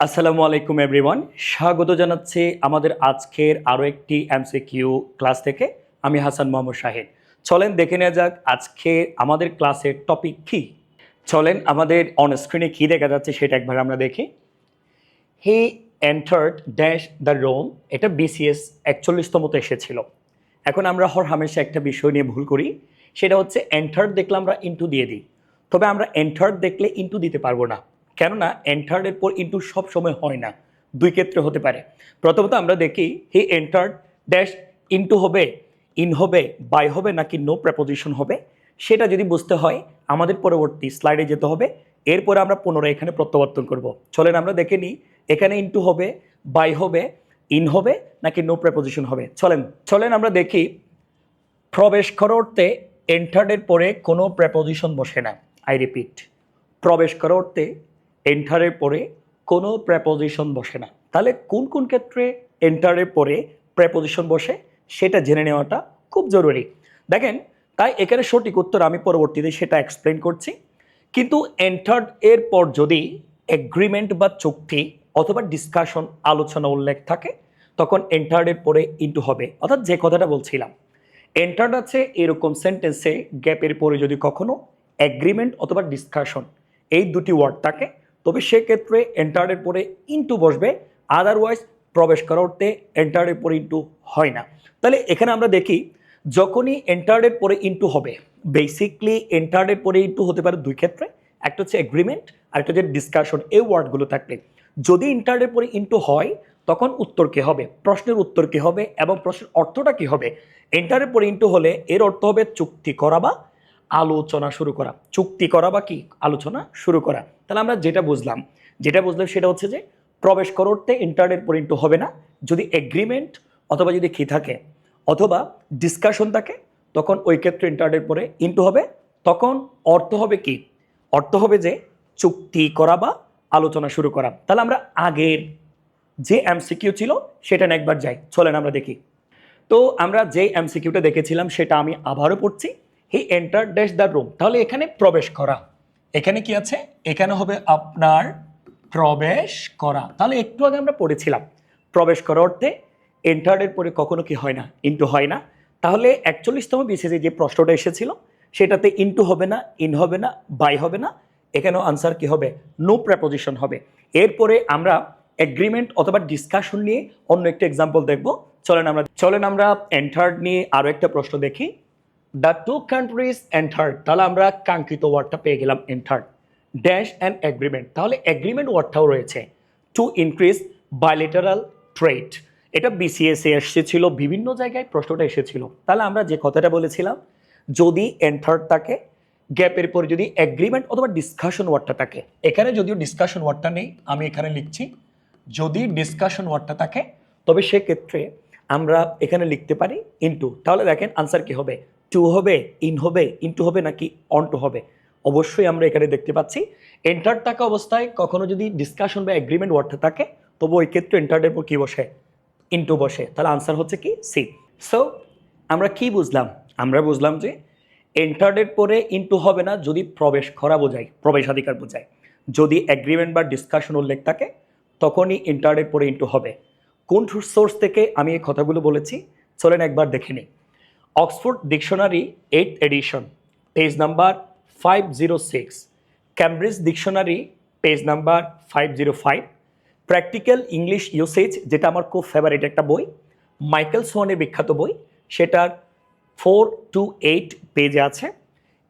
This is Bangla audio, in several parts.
আসসালামু আলাইকুম এভরিওয়ান, স্বাগত জানাচ্ছি আমাদের আজকের আরও একটি এমসিকিউ ক্লাস থেকে। আমি হাসান মোহাম্মদ শাহিদ। চলেন দেখে নেওয়া যাক আজকে আমাদের ক্লাসের টপিক কী। চলেন আমাদের অন স্ক্রিনে কী দেখা যাচ্ছে সেটা একবার আমরা দেখি। He entered dash the room, এটা বিসিএস 41তমতে এসেছিল। এখন আমরা হামেশা একটা বিষয় নিয়ে ভুল করি, সেটা হচ্ছে এন্টার্ড দেখলে আমরা ইন্টু দিয়ে দিই। তবে আমরা এন্টার্ড দেখলে ইন্টু দিতে পারবো না, কেননা এন্টার্ডের পর ইন্টু সব সময় হয় না, দুই ক্ষেত্রে হতে পারে। প্রথমত আমরা দেখি হি এন্টার্ড ড্যাশ ইন্টু হবে, ইন হবে, বাই হবে নাকি নো প্রেপোজিশন হবে, সেটা যদি বুঝতে হয় আমাদের পরবর্তী স্লাইডে যেতে হবে। এরপরে আমরা পুনরায় এখানে প্রত্যাবর্তন করব। চলেন আমরা দেখে নিই এখানে ইন্টু হবে, বাই হবে, ইন হবে নাকি নো প্রেপোজিশন হবে। চলেন আমরা দেখি প্রবেশ করার অর্থে এন্টার্ডের পরে কোনো প্রেপোজিশন বসে না। আই রিপিট, প্রবেশ করার অর্থে এন্টারের পরে কোনো প্রেপোজিশন বসে না। তাহলে কোন কোন ক্ষেত্রে এন্টারের পরে প্রেপোজিশন বসে সেটা জেনে নেওয়াটা খুব জরুরি। দেখেন, তাই এখানে সঠিক উত্তর আমি পরবর্তীতে সেটা এক্সপ্লেন করছি। কিন্তু এন্টার্ড এর পর যদি এগ্রিমেন্ট বা চুক্তি অথবা ডিসকাশন আলোচনা উল্লেখ থাকে তখন এন্টার্ডের পরে ইন্টু হবে। অর্থাৎ যে কথাটা বলছিলাম, এন্টার্ড আছে এরকম সেন্টেন্সে গ্যাপের পরে যদি কখনো এগ্রিমেন্ট অথবা ডিসকাশন এই দুটি ওয়ার্ড থাকে তবে সেক্ষেত্রে এন্টার্ডের পরে ইন্টু বসবে। আদারওয়াইজ প্রবেশ করার অর্থে এন্টার্ডের পরে ইন্টু হয় না। তাহলে এখানে আমরা দেখি যখনই এন্টার্ডের পরে ইন্টু হবে, বেসিকলি এন্টার্ডের পরে ইন্টু হতে পারে দুই ক্ষেত্রে, একটা হচ্ছে এগ্রিমেন্ট আর একটা হচ্ছে ডিসকাশন। এই ওয়ার্ডগুলো থাকলে যদি এন্টার্ডের পরে ইন্টু হয় তখন উত্তর কী হবে, প্রশ্নের উত্তর কী হবে এবং প্রশ্নের অর্থটা কী হবে। এন্টারের পরে ইন্টু হলে এর অর্থ হবে চুক্তি করা বা আলোচনা শুরু করা। চুক্তি করা বা কি আলোচনা শুরু করা। তাহলে আমরা যেটা বুঝলাম সেটা হচ্ছে যে প্রবেশ করতে ইন্টারের পরে ইন্টু হবে না। যদি এগ্রিমেন্ট অথবা যদি কি থাকে অথবা ডিসকাশন থাকে তখন ওই ক্ষেত্রে ইন্টারের পরে ইন্টু হবে। তখন অর্থ হবে কি, অর্থ হবে যে চুক্তি করা বা আলোচনা শুরু করা। তাহলে আমরা আগের যে এমসিকিউ ছিল সেটা একবার যাই, চলেন আমরা দেখি। তো আমরা যে এমসিকিউটা দেখেছিলাম সেটা আমি আবারও পড়ছি। হি এন্টার ড্যাশ দ্য রুম, তাহলে এখানে প্রবেশ করা, এখানে কি আছে, এখানে হবে আপনার প্রবেশ করা। তাহলে একটু আগে আমরা পড়েছিলাম প্রবেশ করা অর্থে এন্টারের পরে কখনো কি হয় না, ইন্টু হয় না। তাহলে 41তম বিসিএসে যে প্রশ্নটা এসেছিল সেটাতে ইন্টু হবে না, ইন হবে না, বাই হবে না, এখানেও আনসার কি হবে, নো প্রেপোজিশন হবে। এরপরে আমরা এগ্রিমেন্ট অথবা ডিসকাশন নিয়ে অন্য একটা এক্সাম্পল দেখব। চলেন আমরা এন্টার্ড নিয়ে আরো একটা প্রশ্ন দেখি। দ্য টু কান্ট্রিজ এন্টার্ড, তাহলে আমরা কাঙ্ক্ষিত ওয়ার্ডটা পেয়ে গেলাম এন্টার্ড ড্যাশ অ্যান্ড এগ্রিমেন্ট। তাহলে এগ্রিমেন্ট ওয়ার্ডটাও রয়েছে, টু ইনক্রিজ বাইলেটারাল ট্রেড। এটা বিসিএসে এসেছিল, বিভিন্ন জায়গায় প্রশ্নটা এসেছিল। তাহলে আমরা যে কথাটা বলেছিলাম যদি এন্টার্ড থাকে গ্যাপের পরে যদি এগ্রিমেন্ট অথবা ডিসকাশন ওয়ার্ডটা থাকে, এখানে যদিও ডিসকাশন ওয়ার্ডটা নেই আমি এখানে লিখছি, যদি ডিসকাশন ওয়ার্ডটা থাকে তবে সেক্ষেত্রে আমরা এখানে লিখতে পারি ইনটু। তাহলে দেখেন আনসার কি হবে, টু হবে, ইন হবে, ইনটু হবে নাকি অন টু হবে। অবশ্যই আমরা এখানে দেখতে পাচ্ছি এন্টার থাকা অবস্থায় কখনো যদি ডিসকাশন বা এগ্রিমেন্ট ওয়ার্ডটা থাকে তবু ওই ক্ষেত্রে এন্টার্ডের পর কী বসে, ইনটু বসে। তাহলে আনসার হচ্ছে কি সি। সো আমরা কি বুঝলাম, আমরা বুঝলাম যে এন্টার্ডের পরে ইনটু হবে না যদি প্রবেশ করা বোঝায়, প্রবেশাধিকার বোঝায়। যদি এগ্রিমেন্ট বা ডিসকাশন উল্লেখ থাকে তখনই এন্টার্ডের পরে ইনটু হবে। কোন সোর্স থেকে আমি এই কথাগুলো বলেছি চলেন একবার দেখে নিই। Oxford dictionary 8th edition page number 506, Cambridge dictionary page number 505, practical English usage যেটা আমার খুব ফেভারিট একটা বই, মাইকেল সোয়ানের বিখ্যাত বই, সেটার 428 পেজে আছে।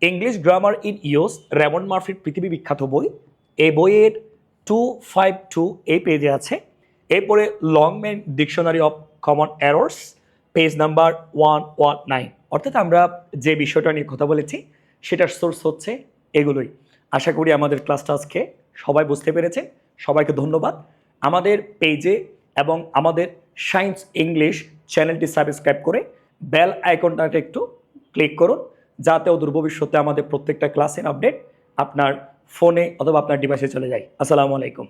English grammar in use, Raymond মার্ফির পৃথিবী বিখ্যাত বই, এই বইয়ের 252 এই পেজে আছে। এরপরে Longman dictionary of common errors page number 119। অর্থাৎ আমরা যে বিষয়টা নিয়ে কথা বলেছি সেটার সোর্স হচ্ছে এগুলোই। আশা করি আমাদের ক্লাসটা আজকে সবাই বুঝতে পেরেছেন। সবাইকে ধন্যবাদ। আমাদের পেজে এবং আমাদের সায়েন্স ইংলিশ চ্যানেলটি সাবস্ক্রাইব করে বেল আইকনটাকে একটু ক্লিক করুন যাতে অদূর ভবিষ্যতে আমাদের প্রত্যেকটা ক্লাসের আপডেট আপনার ফোনে অথবা আপনার ডিভাইসে চলে যায়। আসসালামু আলাইকুম।